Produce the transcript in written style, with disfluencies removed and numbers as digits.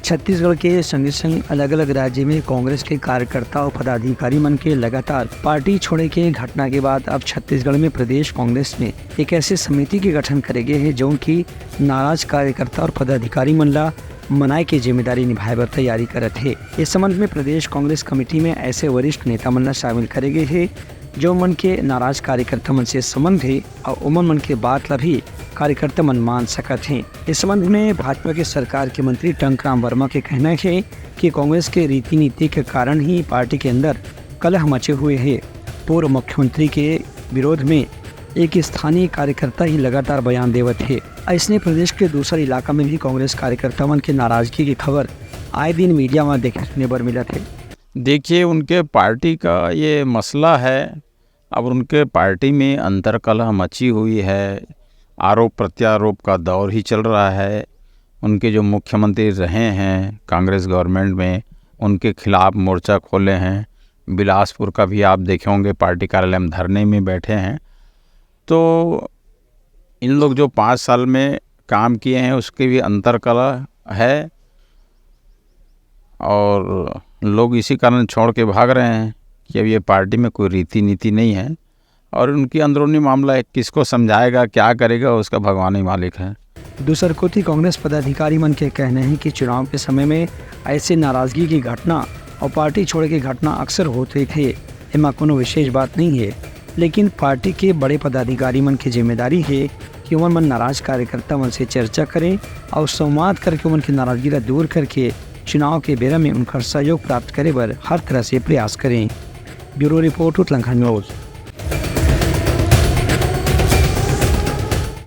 छत्तीसगढ़ के संगे संग अलग अलग राज्य में कांग्रेस के कार्यकर्ता और पदाधिकारी मन के लगातार पार्टी छोड़े के घटना के बाद अब छत्तीसगढ़ में प्रदेश कांग्रेस में एक ऐसे समिति के गठन करे गए है जो उनकी नाराज कार्यकर्ता और पदाधिकारी मन ला मनाए के जिम्मेदारी निभाए बर तैयारी करत है। इस संबंध में प्रदेश कांग्रेस कमेटी में ऐसे वरिष्ठ नेता मन ला शामिल करे गए है जो मन के नाराज कार्यकर्ता मन से संबंध है और उमन मन के बात ला भी कार्यकर्ता मन मान सकत हैं। इस संबंध में भाजपा के सरकार के मंत्री टंकराम वर्मा के कहना है कि कांग्रेस के रीति नीति के कारण ही पार्टी के अंदर कलह मचे हुए है। पूर्व मुख्यमंत्री के विरोध में एक स्थानीय कार्यकर्ता ही लगातार बयान देवत है। ऐसने प्रदेश के दूसरे इलाका में भी कांग्रेस कार्यकर्ता मन के नाराजगी की खबर आए दिन मीडिया में देखने पर मिला थे। देखिए, उनके पार्टी का ये मसला है। अब उनके पार्टी में अंतर्कलह मची हुई है, आरोप प्रत्यारोप का दौर ही चल रहा है। उनके जो मुख्यमंत्री रहे हैं कांग्रेस गवर्नमेंट में, उनके खिलाफ मोर्चा खोले हैं। बिलासपुर का भी आप देखे होंगे, पार्टी कार्यालय में धरने में बैठे हैं। तो इन लोग जो 5 साल में काम किए हैं उसके भी अंतर्कलह है और लोग इसी कारण छोड़ के भाग रहे हैं कि अब ये पार्टी में कोई रीति नीति नहीं है और उनकी अंदरूनी मामला है। किसको समझाएगा, क्या करेगा, उसका भगवान ही मालिक है। दूसर कोती कांग्रेस पदाधिकारी मन के कहने हैं कि चुनाव के समय में ऐसे नाराजगी की घटना और पार्टी छोड़े की घटना अक्सर होते थे। इमा कोनो विशेष बात नहीं है, लेकिन पार्टी के बड़े पदाधिकारी मन की जिम्मेदारी है कि उमन मन नाराज कार्यकर्ता मन से चर्चा करें और संवाद करके उनकी नाराजगी का दूर करके चुनाव के बेरा में उनका सहयोग प्राप्त करे बर हर तरह से प्रयास करें। Bureau report Uttarakhand news.